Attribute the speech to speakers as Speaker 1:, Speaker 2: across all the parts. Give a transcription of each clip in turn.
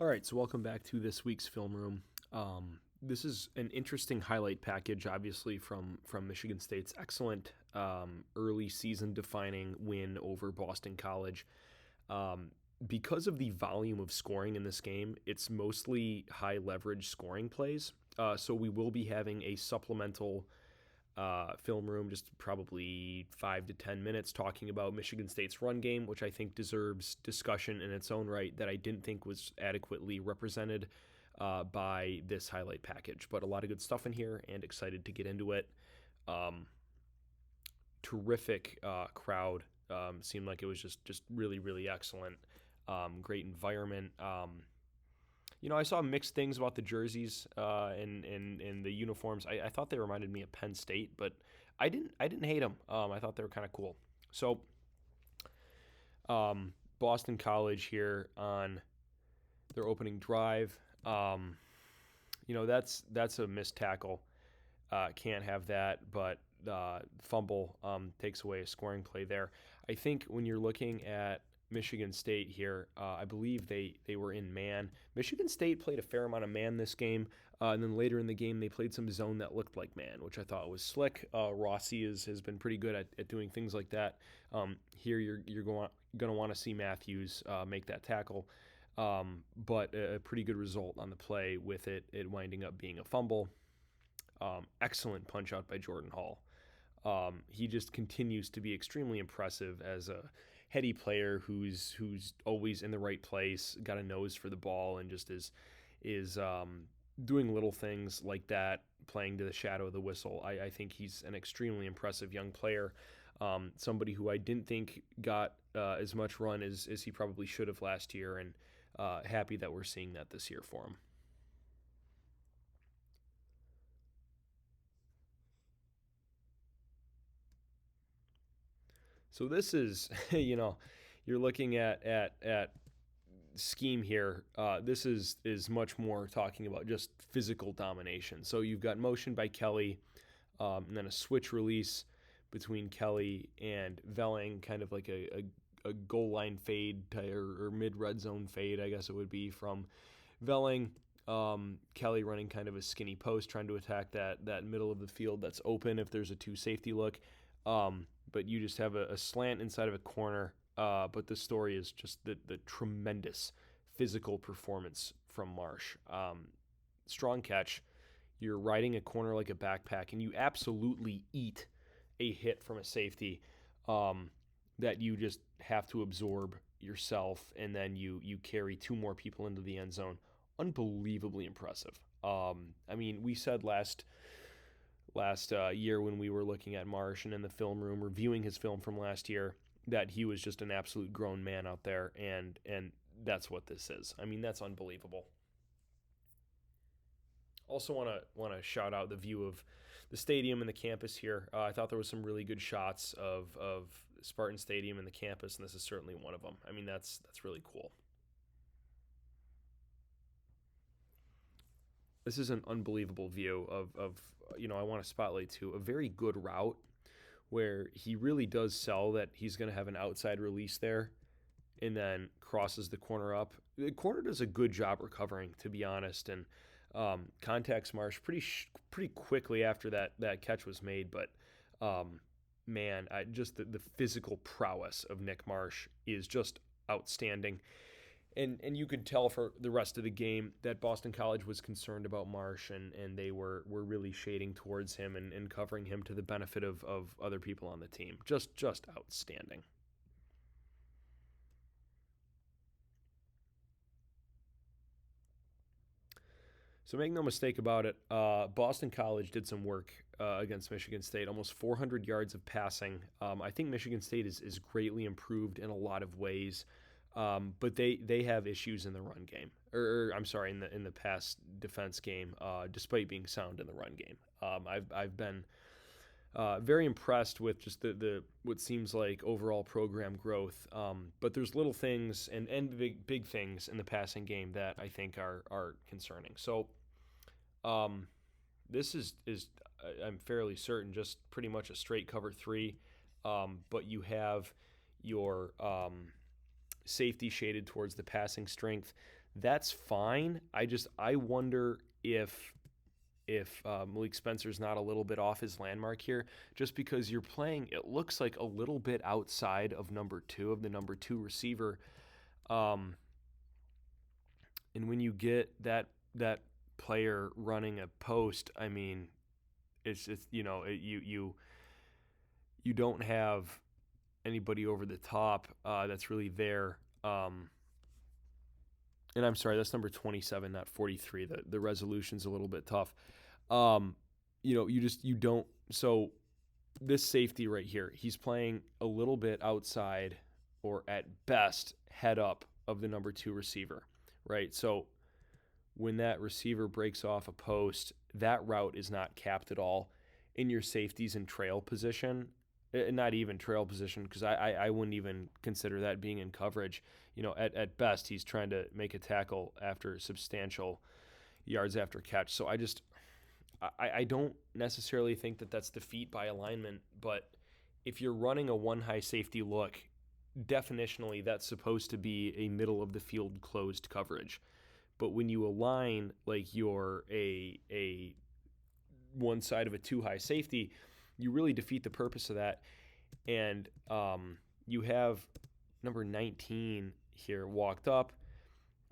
Speaker 1: All right, so welcome back to this week's film room. This is an interesting highlight package, obviously from Michigan State's excellent early season defining win over Boston College. Because of the volume of scoring in this game, it's mostly high leverage scoring plays. So we will be having a supplemental film room, just probably 5 to 10 minutes, talking about Michigan State's run game, which I think deserves discussion in its own right, that I didn't think was adequately represented by this highlight package. But a lot of good stuff in here, and excited to get into it. Terrific crowd. Seemed like it was just really, really excellent. Great environment. I saw mixed things about the jerseys and the uniforms. I thought they reminded me of Penn State, but I didn't hate them. I thought they were kind of cool. So, Boston College here on their opening drive. That's a missed tackle. Can't have that, but fumble takes away a scoring play there. I think when you're looking at Michigan State here, I believe they were in man. Michigan State played a fair amount of man this game, and then later in the game they played some zone that looked like man, which I thought was slick. Rossi has been pretty good at doing things like that. Here you're going to want to see Matthews make that tackle, but a pretty good result on the play with it winding up being a fumble. Excellent punch out by Jordan Hall. He just continues to be extremely impressive as a heady player who's always in the right place, got a nose for the ball, and just is doing little things like that, playing to the shadow of the whistle. I think he's an extremely impressive young player, somebody who I didn't think got as much run as he probably should have last year, and happy that we're seeing that this year for him. So this is, you're looking at scheme here. This is much more talking about just physical domination. So you've got motion by Kelly, and then a switch release between Kelly and Velling, kind of like a goal line fade or mid red zone fade, I guess it would be, from Velling. Kelly running kind of a skinny post, trying to attack that middle of the field that's open if there's a two safety look. But you just have a slant inside of a corner. But the story is just the tremendous physical performance from Marsh. Strong catch. You're riding a corner like a backpack, and you absolutely eat a hit from a safety that you just have to absorb yourself, and then you carry two more people into the end zone. Unbelievably impressive. We said last year when we were looking at Marsh and in the film room reviewing his film from last year that he was just an absolute grown man out there, and that's what this is. That's unbelievable. Also want to shout out the view of the stadium and the campus here. I thought there was some really good shots of Spartan Stadium and the campus, and this is certainly one of them. That's really cool. This is an unbelievable view of I want to spotlight too a very good route where he really does sell that he's going to have an outside release there and then crosses the corner up. The corner does a good job recovering, to be honest, and contacts Marsh pretty quickly after that catch was made. But just the physical prowess of Nick Marsh is just outstanding. And you could tell for the rest of the game that Boston College was concerned about Marsh, and they were really shading towards him and covering him to the benefit of other people on the team. Just outstanding. So make no mistake about it, Boston College did some work against Michigan State, almost 400 yards of passing. I think Michigan State is greatly improved in a lot of ways. But they have issues in the run game, or I'm sorry, in the pass defense game, despite being sound in the run game. I've been very impressed with just the what seems like overall program growth. But there's little things and big things in the passing game that I think are concerning. So this is I'm fairly certain just pretty much a straight cover three, but you have your safety shaded towards the passing strength. that's fine. I wonder if Malik Spencer's not a little bit off his landmark here, just because you're playing, it looks like a little bit outside of the number two receiver. Um, and when you get that player running a post, I mean, it's you don't have anybody over the top that's really there. And I'm sorry, that's number 27, not 43. The resolution's a little bit tough. Um, you don't. So this safety right here, he's playing a little bit outside, or at best head up of the number two receiver, right? So when that receiver breaks off a post, that route is not capped at all. In your safeties and trail position, not even trail position, because I wouldn't even consider that being in coverage. At best, he's trying to make a tackle after substantial yards after catch. So I don't necessarily think that that's defeat by alignment, but if you're running a one high safety look, definitionally that's supposed to be a middle of the field closed coverage. But when you align like you're a one side of a two high safety, you really defeat the purpose of that. And you have number 19 here walked up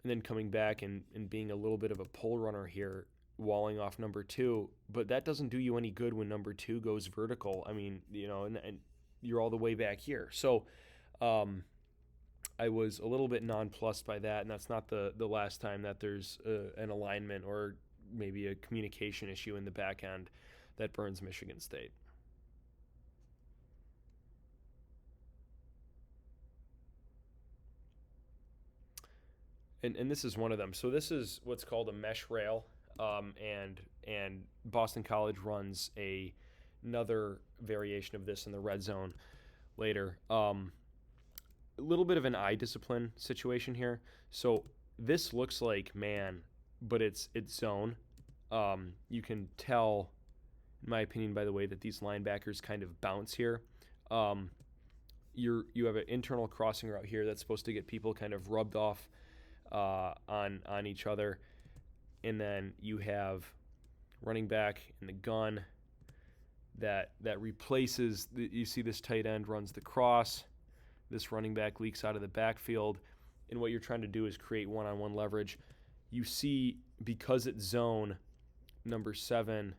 Speaker 1: and then coming back and being a little bit of a pull runner here, walling off number two. But that doesn't do you any good when number two goes vertical. I mean, and you're all the way back here. So I was a little bit nonplussed by that, and that's not the last time that there's an alignment or maybe a communication issue in the back end that burns Michigan State. And this is one of them. So this is what's called a mesh rail, and Boston College runs another variation of this in the red zone later. A little bit of an eye discipline situation here. So this looks like man, but it's zone. You can tell, in my opinion, by the way that these linebackers kind of bounce here. You have an internal crossing route here that's supposed to get people kind of rubbed off on each other, and then you have running back in the gun that replaces you see this tight end runs the cross, this running back leaks out of the backfield, and what you're trying to do is create one-on-one leverage. You see, because it's zone, number 7,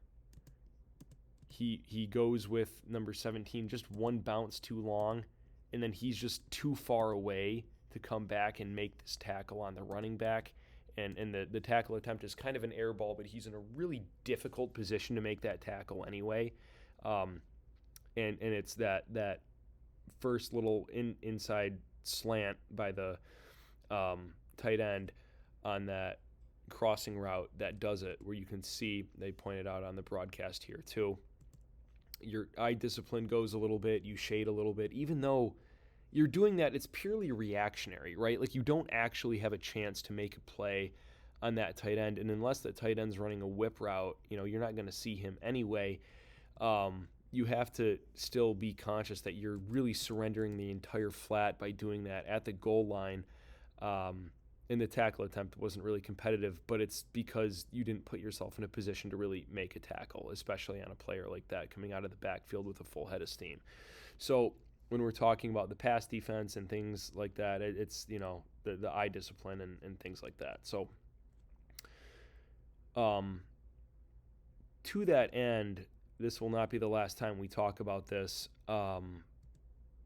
Speaker 1: he goes with number 17 just one bounce too long, and then he's just too far away to come back and make this tackle on the running back. And the tackle attempt is kind of an air ball, but he's in a really difficult position to make that tackle anyway. And it's that first little inside slant by the tight end on that crossing route that does it, where you can see, they pointed out on the broadcast here too, your eye discipline goes a little bit, you shade a little bit, even though you're doing that, it's purely reactionary, right? Like you don't actually have a chance to make a play on that tight end, and unless the tight end's running a whip route, you're not going to see him anyway. You have to still be conscious that you're really surrendering the entire flat by doing that at the goal line. And the tackle attempt wasn't really competitive, but it's because you didn't put yourself in a position to really make a tackle, especially on a player like that coming out of the backfield with a full head of steam. So when we're talking about the pass defense and things like that, it's the eye discipline and things like that. So to that end, this will not be the last time we talk about this.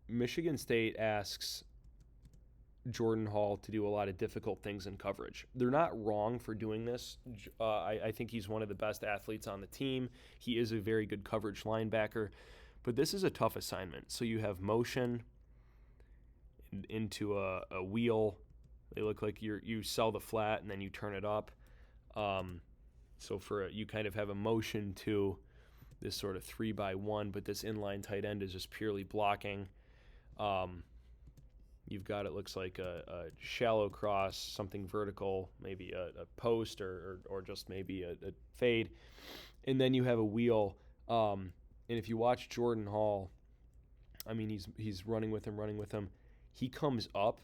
Speaker 1: Michigan State asks Jordan Hall to do a lot of difficult things in coverage. They're not wrong for doing this. I think he's one of the best athletes on the team. He is a very good coverage linebacker. But this is a tough assignment. So you have motion into a wheel. They look like you sell the flat and then you turn it up. So you kind of have a motion to this sort of 3-by-1, but this inline tight end is just purely blocking. You've got, it looks like a shallow cross, something vertical, maybe a post or just maybe a fade. And then you have a wheel. And if you watch Jordan Hall, I mean, he's running with him. He comes up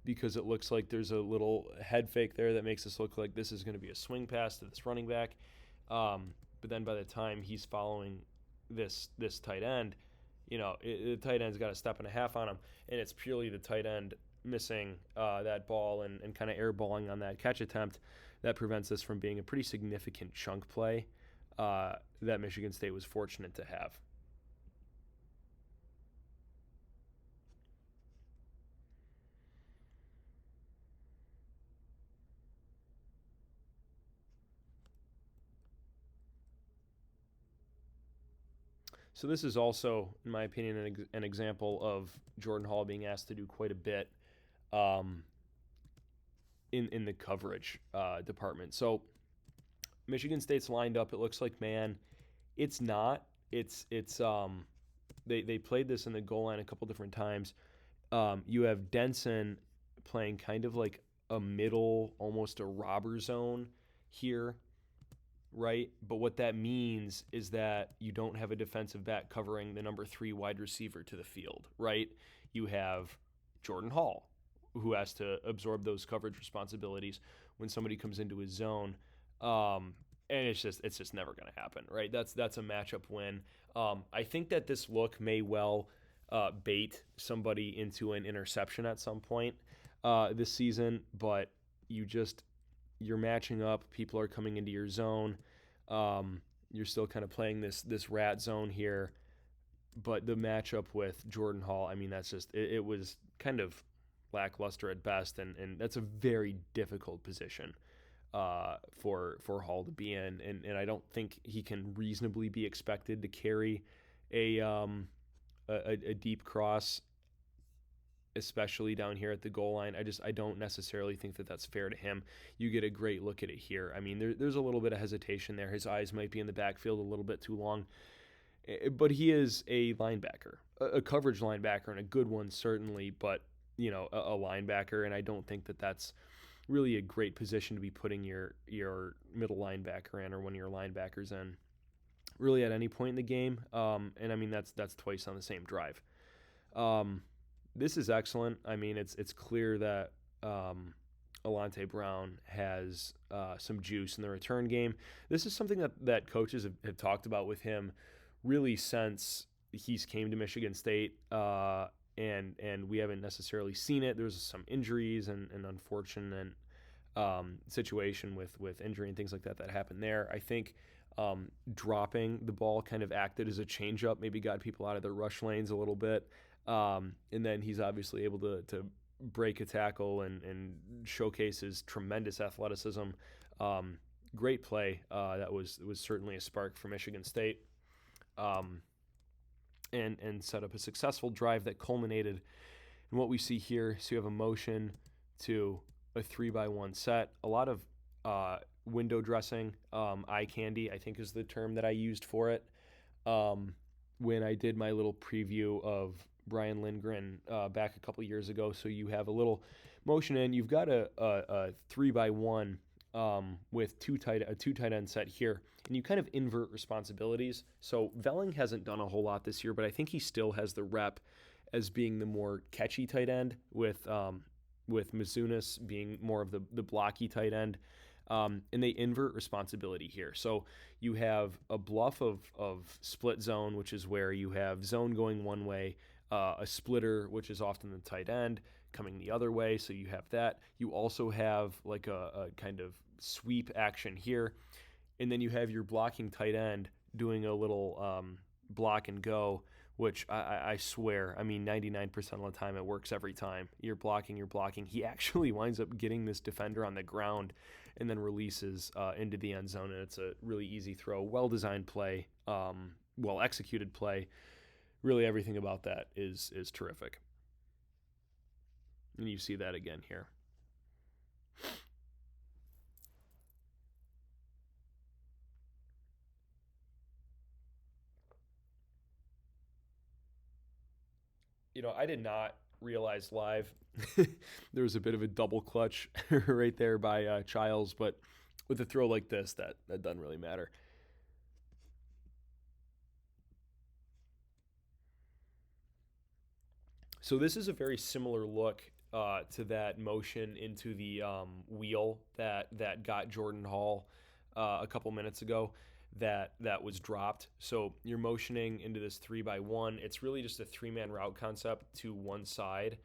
Speaker 1: because it looks like there's a little head fake there that makes this look like this is going to be a swing pass to this running back. But then by the time he's following this tight end, the tight end's got a step and a half on him, and it's purely the tight end missing that ball and kind of airballing on that catch attempt that prevents this from being a pretty significant chunk play that Michigan State was fortunate to have. So this is also, in my opinion, an example of Jordan Hall being asked to do quite a bit um, in the coverage department. So Michigan State's lined up. It looks like man. It's not. They played this in the goal line a couple different times. You have Denson playing kind of like a middle, almost a robber zone here, right? But what that means is that you don't have a defensive back covering the number 3 wide receiver to the field, right? You have Jordan Hall, who has to absorb those coverage responsibilities when somebody comes into his zone. And it's just never going to happen, right? That's a matchup win. I think that this look may well bait somebody into an interception at some point this season, but you're matching up. People are coming into your zone. You're still kind of playing this rat zone here, but the matchup with Jordan Hall, I mean, that's just it was kind of lackluster at best, and that's a very difficult position for Hall to be in, and I don't think he can reasonably be expected to carry a deep cross, especially down here at the goal line. I don't necessarily think that that's fair to him. You get a great look at it here. I mean, there's a little bit of hesitation there. His eyes might be in the backfield a little bit too long, but he is a linebacker, a coverage linebacker, and a good one certainly, but a linebacker, and I don't think that that's really a great position to be putting your middle linebacker in, or one of your linebackers in, really at any point in the game. And I mean that's twice on the same drive. This is excellent. I mean it's clear that Alante Brown has some juice in the return game. This is something that coaches have talked about with him really since he's came to Michigan State. And we haven't necessarily seen it. There's some injuries and unfortunate situation with injury and things like that happened there. I think dropping the ball kind of acted as a changeup, maybe got people out of their rush lanes a little bit. And then he's obviously able to break a tackle and showcase his tremendous athleticism. Great play. That was certainly a spark for Michigan State. And set up a successful drive that culminated in what we see here. So you have a motion to a 3-by-1 set. A lot of window dressing, eye candy, I think is the term that I used for it when I did my little preview of Brian Lindgren back a couple years ago. So you have a little motion in. You've got a 3-by-1 with a two tight end set here, and you kind of invert responsibilities. So Velling hasn't done a whole lot this year, but I think he still has the rep as being the more catchy tight end, with Mizunas being more of the blocky tight end. And they invert responsibility here. So you have a bluff of split zone, which is where you have zone going one way, a splitter, which is often the tight end, coming the other way. So you have that. You also have like a kind of sweep action here. And then you have your blocking tight end doing a little block and go, which I swear, I mean, 99% of the time it works every time. You're blocking. He actually winds up getting this defender on the ground and then releases into the end zone. And it's a really easy throw, well-designed play, well-executed play. Really everything about that is terrific. And you see that again here. I did not realize live there was a bit of a double clutch right there by Childs, but with a throw like this, that doesn't really matter. So this is a very similar look to that motion into the wheel that got Jordan Hall a couple minutes ago. That was dropped. So you're motioning into this 3-by-1. It's really just a 3-man route concept to one side,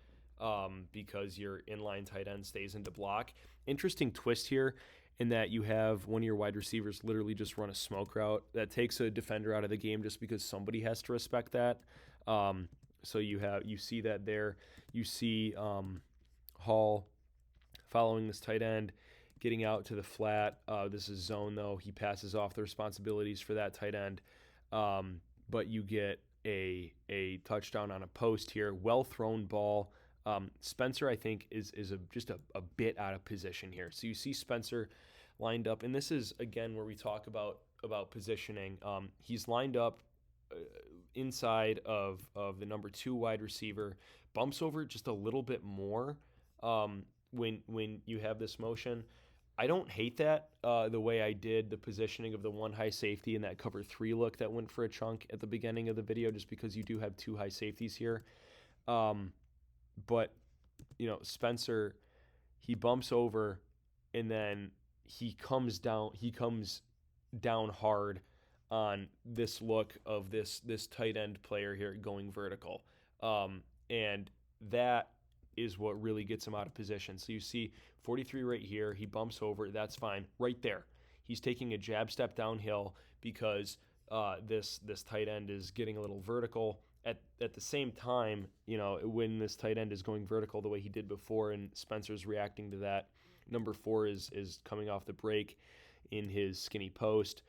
Speaker 1: because your inline tight end stays into block. Interesting twist here in that you have one of your wide receivers literally just run a smoke route that takes a defender out of the game just because somebody has to respect that. So you see that there. You see Hall following this tight end, getting out to the flat. This is zone, though. He passes off the responsibilities for that tight end. But you get a touchdown on a post here. Well-thrown ball. Spencer, I think, is just a bit out of position here. So you see Spencer lined up. And this is, again, where we talk about positioning. He's lined up inside of the number 2 wide receiver, bumps over just a little bit more when you have this motion. I don't hate that the way I did the positioning of the 1 high safety and that cover 3 look that went for a chunk at the beginning of the video, just because you do have 2 high safeties here. But, Spencer, he bumps over and then he comes down hard on this look of this tight end player here going vertical. And that is what really gets him out of position. So you see 43 right here. He bumps over. That's fine. Right there. He's taking a jab step downhill because this tight end is getting a little vertical. At the same time, when this tight end is going vertical the way he did before and Spencer's reacting to that, number 4 is coming off the break in his skinny post.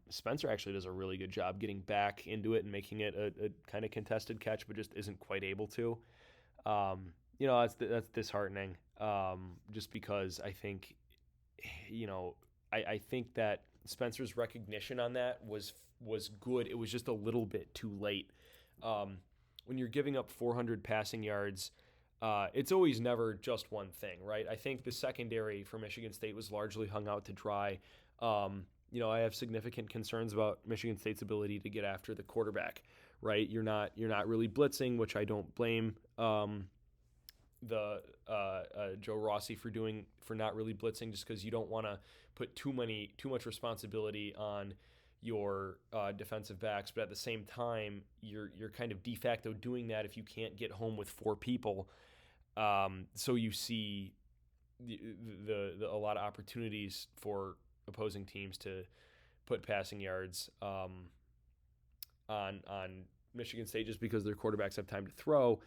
Speaker 1: Spencer actually does a really good job getting back into it and making it a kind of contested catch, but just isn't quite able to. That's disheartening, just because I think, I think that Spencer's recognition on that was good. It was just a little bit too late. When you're giving up 400 passing yards, it's always never just one thing, right? I think the secondary for Michigan State was largely hung out to dry. I have significant concerns about Michigan State's ability to get after the quarterback, right? You're not really blitzing, which I don't blame Joe Rossi for not really blitzing, just because you don't want to put too much responsibility on your defensive backs, but at the same time, you're kind of de facto doing that if you can't get home with 4 people. So you see a lot of opportunities for opposing teams to put passing yards on Michigan State just because their quarterbacks have time to throw.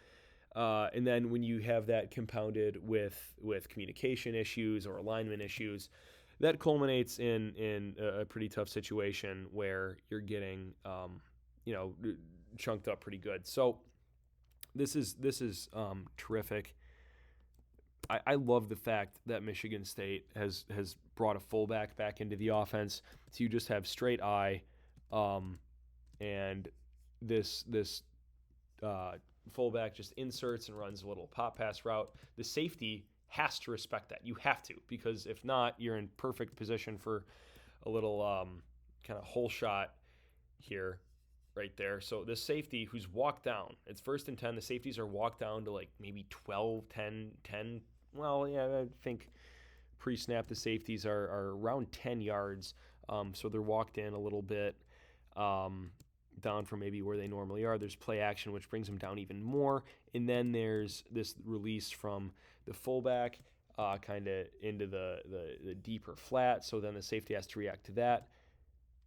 Speaker 1: And then when you have that compounded with communication issues or alignment issues, that culminates in a pretty tough situation where you're getting chunked up pretty good. So this is terrific. I love the fact that Michigan State has brought a fullback back into the offense. So you just have straight eye, and this fullback just inserts and runs a little pop pass route. The safety has to respect that. You have to, because if not, you're in perfect position for a little kind of hole shot here, right there. So the safety who's walked down, it's 1st and 10. The safeties are walked down to like maybe 12, 10. Well, yeah, I think pre-snap the safeties are around 10 yards. So they're walked in a little bit down from maybe where they normally are. There's play action, which brings them down even more. And then there's this release from the fullback kind of into the deeper flat. So then the safety has to react to that.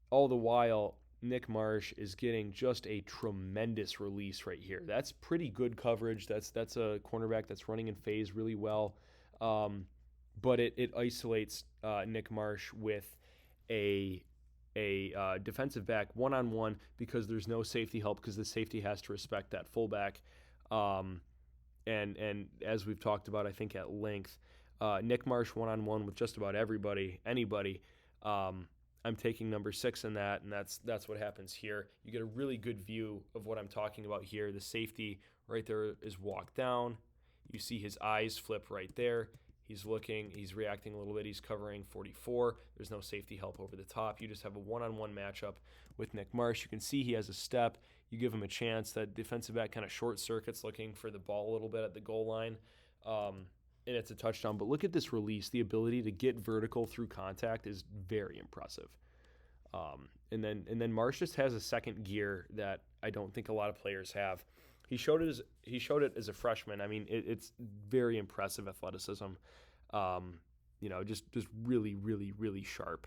Speaker 1: All the while, Nick Marsh is getting just a tremendous release right here. That's pretty good coverage. That's a cornerback that's running in phase really well. But it isolates Nick Marsh with a defensive back one-on-one because there's no safety help because the safety has to respect that fullback. And as we've talked about, I think at length, Nick Marsh one-on-one with just about anybody. I'm taking number 6 in that, and that's what happens here. You get a really good view of what I'm talking about here. The safety right there is walked down. You see his eyes flip right there. He's looking, he's reacting a little bit. He's covering 44. There's no safety help over the top. You just have a one-on-one matchup with Nick Marsh. You can see he has a step. You give him a chance. That defensive back kind of short circuits looking for the ball a little bit at the goal line. um, and it's a touchdown. But look at this release. The ability to get vertical through contact is very impressive. And then Marsh just has a second gear that I don't think a lot of players have. He showed it as a freshman. I mean, it's very impressive athleticism. Just really, really, really sharp.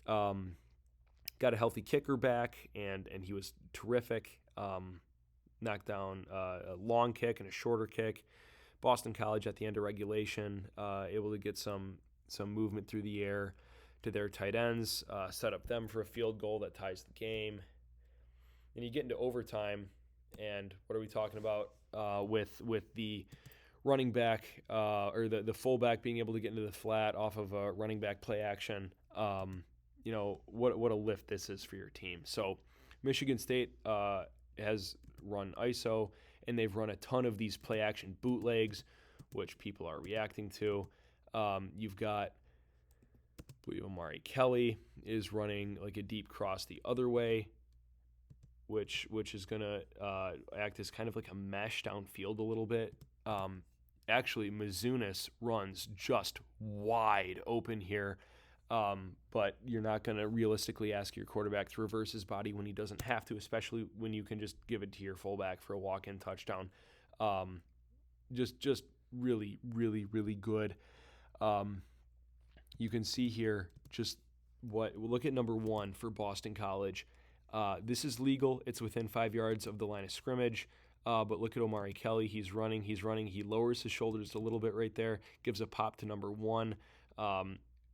Speaker 1: Um, Got a healthy kicker back, and he was terrific. Knocked down a long kick and a shorter kick. Boston College at the end of regulation, able to get some movement through the air to their tight ends, set up them for a field goal that ties the game. And you get into overtime, and what are we talking about with the running back or the fullback being able to get into the flat off of a running back play action? What a lift this is for your team. So Michigan State has run ISO, and they've run a ton of these play action bootlegs, which people are reacting to. You've got, I believe Omari Kelly is running like a deep cross the other way, which is going to act as kind of like a mesh downfield a little bit. Actually, Mizunis runs just wide open here, but you're not going to realistically ask your quarterback to reverse his body when he doesn't have to, especially when you can just give it to your fullback for a walk-in touchdown. Just really, really, really good. You can see here look at number 1 for Boston College. This is legal. It's within 5 yards of the line of scrimmage. But look at Omari Kelly. He's running. He lowers his shoulders a little bit right there, gives a pop to number 1,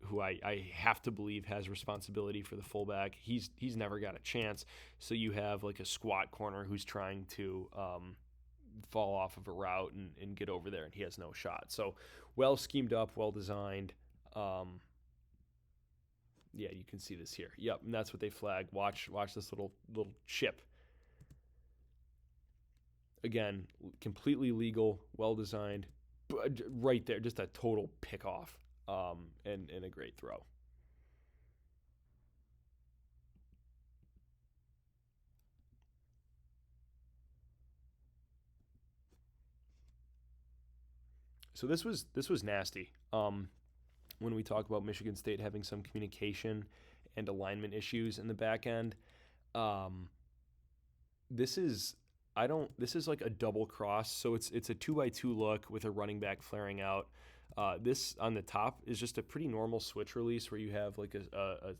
Speaker 1: who I have to believe has responsibility for the fullback. He's never got a chance. So you have like a squat corner who's trying to fall off of a route and get over there, and he has no shot. So well schemed up, well designed. Yeah, you can see this here. Yep, and that's what they flag. Watch this little chip. Again, completely legal, well designed. Right there, just a total pick off, and a great throw. So this was nasty. When we talk about Michigan State having some communication and alignment issues in the back end, this is like a double cross. So it's a 2x2 look with a running back flaring out. This on the top is just a pretty normal switch release where you have like a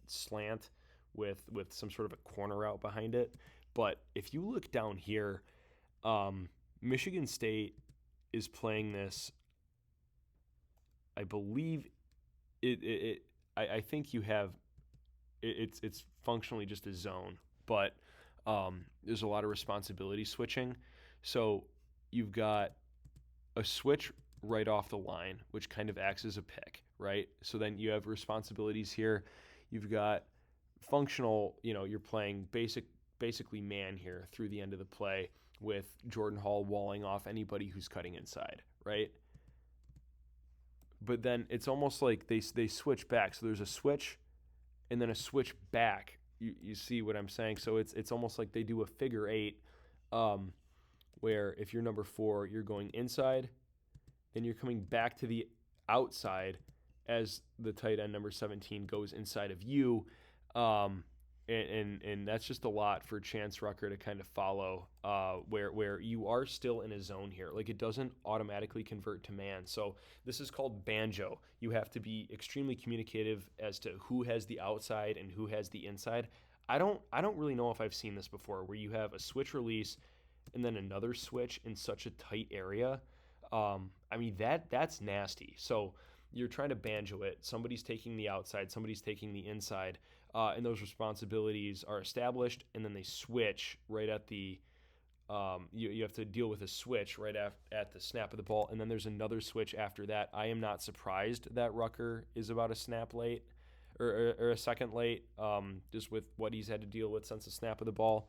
Speaker 1: slant with some sort of a corner out behind it. But if you look down here, Michigan State is playing this. I believe I think you have it's functionally just a zone, but there's a lot of responsibility switching. So you've got a switch right off the line, which kind of acts as a pick, right? So then you have responsibilities here. You've got functional, you're playing basically man here through the end of the play with Jordan Hall walling off anybody who's cutting inside, right? But then it's almost like they switch back. So there's a switch and then a switch back. You see what I'm saying? So it's almost like they do a figure 8, where if you're number 4, you're going inside, then you're coming back to the outside as the tight end number 17 goes inside of you. And that's just a lot for Chance Rucker to kind of follow, where you are still in a zone here. Like, it doesn't automatically convert to man. So this is called banjo. You have to be extremely communicative as to who has the outside and who has the inside. I don't really know if I've seen this before, where you have a switch release and then another switch in such a tight area. I mean, that's nasty. So you're trying to banjo it. Somebody's taking the outside, somebody's taking the inside. And those responsibilities are established, and then they switch right at the you have to deal with a switch right at the snap of the ball, and then there's another switch after that. I am not surprised that Rucker is about a snap late or a second late, just with what he's had to deal with since the snap of the ball.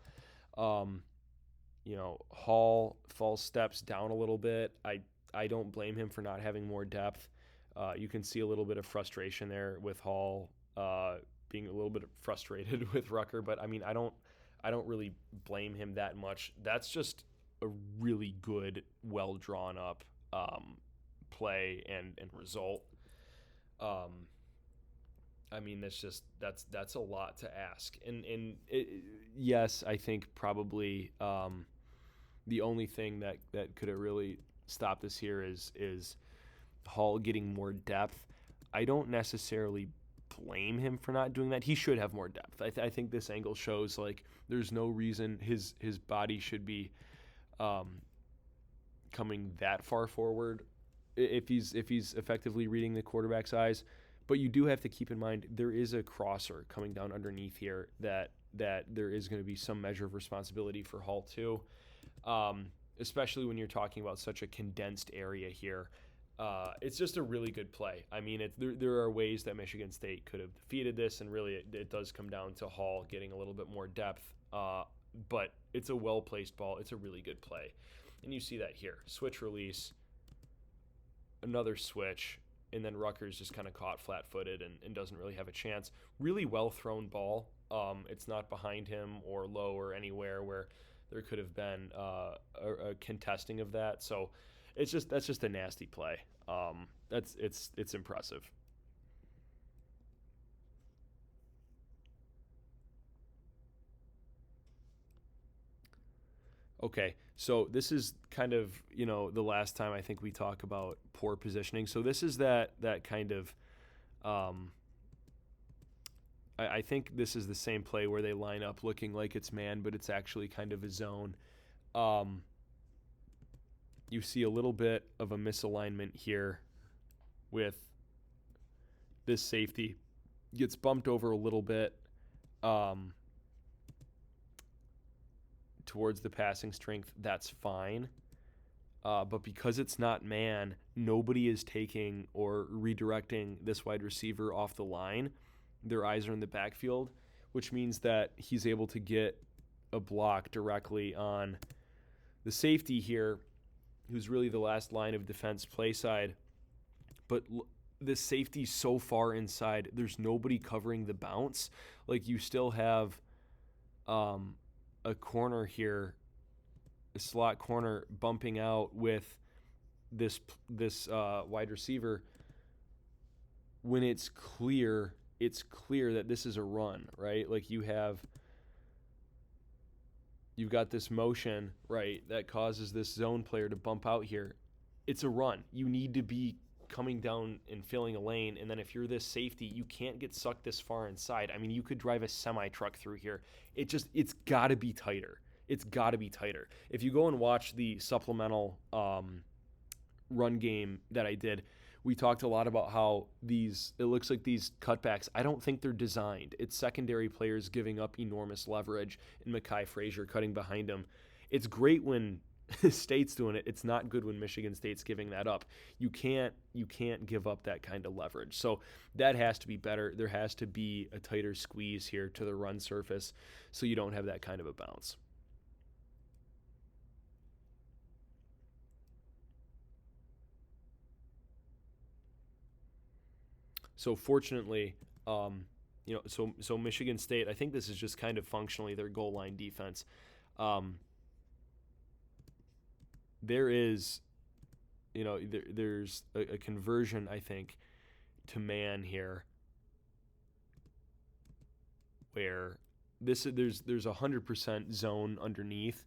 Speaker 1: Hall false steps down a little bit. I don't blame him for not having more depth. You can see a little bit of frustration there with Hall. Being a little bit frustrated with Rucker, but I mean, I don't really blame him that much. That's just a really good, well drawn up play and result. Um, I mean, that's a lot to ask. Yes, I think probably the only thing that could have really stopped this here is Hall getting more depth. I don't necessarily blame him for not doing that. He should have more depth. I think this angle shows like there's no reason his body should be um, coming that far forward if he's effectively reading the quarterback's eyes. But you do have to keep in mind there is a crosser coming down underneath here that there is going to be some measure of responsibility for Hall too, especially when you're talking about such a condensed area here. It's just a really good play. I mean, there are ways that Michigan State could have defeated this, and really it does come down to Hall getting a little bit more depth. But it's a well-placed ball. It's a really good play. And you see that here. Switch release, another switch, and then Rutgers just kind of caught flat-footed and doesn't really have a chance. Really well-thrown ball. It's not behind him or low or anywhere where there could have been a contesting of that. So that's just a nasty play. It's impressive. Okay, so this is kind of the last time I think we talk about poor positioning. So this is that kind of. I think this is the same play where they line up looking like it's man, but it's actually kind of a zone. You see a little bit of a misalignment here with this safety. Gets bumped over a little bit towards the passing strength. That's fine. But because it's not man, nobody is taking or redirecting this wide receiver off the line. Their eyes are in the backfield, which means that he's able to get a block directly on the safety here, who's really the last line of defense play side. But this safety's so far inside, there's nobody covering the bounce. Like, you still have a corner here, a slot corner bumping out with this wide receiver when it's clear that this is a run, right? Like, you've got this motion, right, that causes this zone player to bump out here. It's a run. You need to be coming down and filling a lane, and then if you're this safety, you can't get sucked this far inside. I mean, you could drive a semi-truck through here. It's got to be tighter. It's got to be tighter. If you go and watch the supplemental run game that I did, we talked a lot about how it looks like these cutbacks, I don't think they're designed. It's secondary players giving up enormous leverage, and Mekhi Frazier cutting behind him. It's great when State's doing it. It's not good when Michigan State's giving that up. You can't give up that kind of leverage. So that has to be better. There has to be a tighter squeeze here to the run surface so you don't have that kind of a bounce. So fortunately, so Michigan State, I think this is just kind of functionally their goal line defense. There is, there's a conversion, I think, to man here, where there's 100% zone underneath,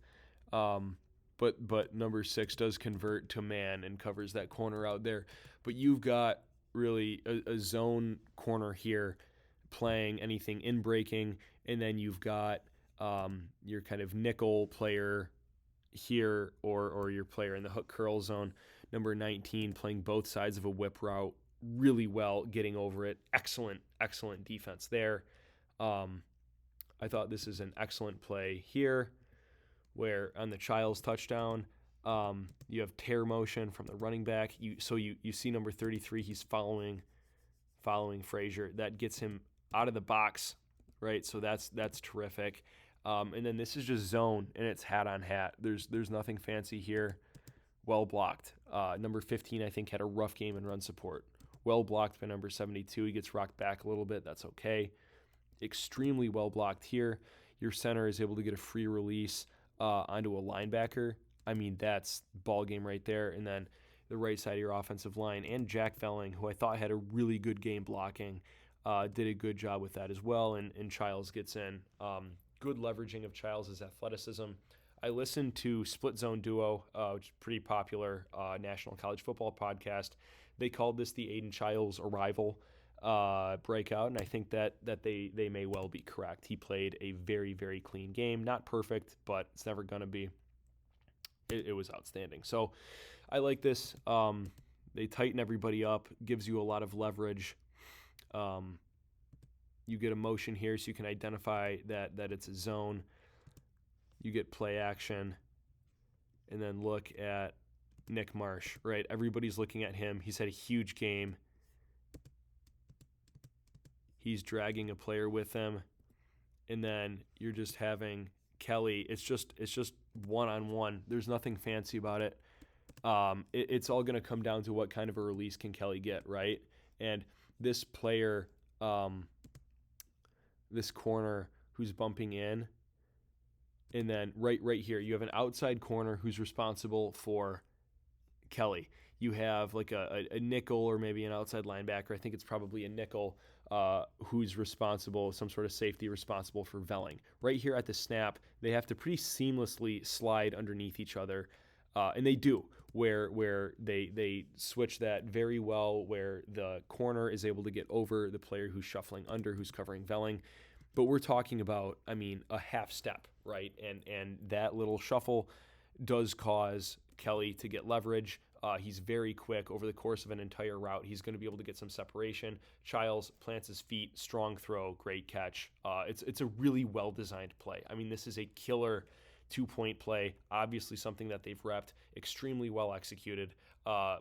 Speaker 1: but number 6 does convert to man and covers that corner out there. But you've got really a zone corner here playing anything in breaking, and then you've got your kind of nickel player here or your player in the hook curl zone, number 19, playing both sides of a whip route really well, getting over it. Excellent defense there. I thought this is an excellent play here where on the Childs touchdown, you have tear motion from the running back. You see number 33, he's following Frazier. That gets him out of the box, right? So that's terrific. And then this is just zone, and it's hat on hat. There's nothing fancy here. Well blocked. Number 15, I think, had a rough game in run support. Well blocked by number 72. He gets rocked back a little bit. That's okay. Extremely well blocked here. Your center is able to get a free release onto a linebacker. I mean, that's ball game right there. And then the right side of your offensive line, and Jack Velling, who I thought had a really good game blocking, did a good job with that as well. And Childs gets in. Good leveraging of Childs' athleticism. I listened to Split Zone Duo, which is a pretty popular national college football podcast. They called this the Aiden Childs arrival breakout, and I think that they may well be correct. He played a very, very clean game. Not perfect, but it's never going to be. It was outstanding. So I like this. They tighten everybody up, gives you a lot of leverage. You get a motion here so you can identify that it's a zone. You get play action. And then look at Nick Marsh, right? Everybody's looking at him. He's had a huge game. He's dragging a player with him. And then you're just having Kelly. It's just one-on-one. There's nothing fancy about it. It's all going to come down to what kind of a release can Kelly get, right? And this player, this corner who's bumping in, and then right here, you have an outside corner who's responsible for Kelly. You have like a nickel or maybe an outside linebacker. I think it's probably a nickel who's responsible, some sort of safety responsible for Velling. Right here at the snap, they have to pretty seamlessly slide underneath each other, and they do, where they switch that very well, where the corner is able to get over the player who's shuffling under, who's covering Velling. But we're talking about, I mean, a half step, right? And that little shuffle does cause Kelly to get leverage. He's very quick over the course of an entire route. He's going to be able to get some separation. Childs plants his feet, strong throw, great catch. It's a really well-designed play. I mean, this is a killer two-point play, obviously something that they've repped, extremely well executed,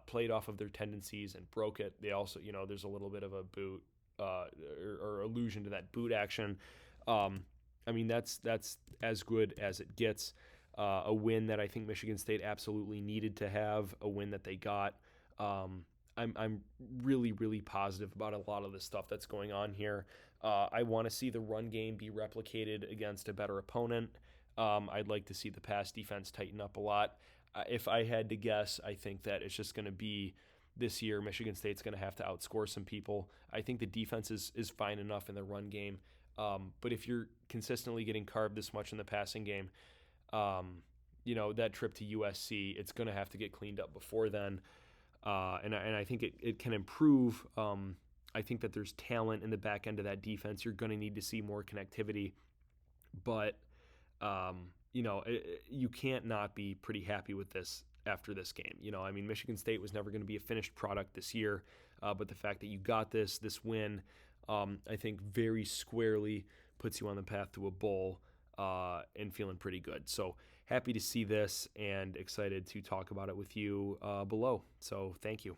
Speaker 1: played off of their tendencies and broke it. They also, there's a little bit of a boot or allusion to that boot action. I mean, that's as good as it gets. A win that I think Michigan State absolutely needed to have, a win that they got. I'm really, really positive about a lot of the stuff that's going on here. I want to see the run game be replicated against a better opponent. I'd like to see the pass defense tighten up a lot. If I had to guess, I think that it's just going to be this year, Michigan State's going to have to outscore some people. I think the defense is fine enough in the run game. But if you're consistently getting carved this much in the passing game, that trip to USC, it's going to have to get cleaned up before then. And I think it can improve. I think that there's talent in the back end of that defense. You're going to need to see more connectivity. But, you can't not be pretty happy with this after this game. I mean, Michigan State was never going to be a finished product this year. But the fact that you got this win, I think very squarely puts you on the path to a bowl. And feeling pretty good. So happy to see this and excited to talk about it with you below. So thank you.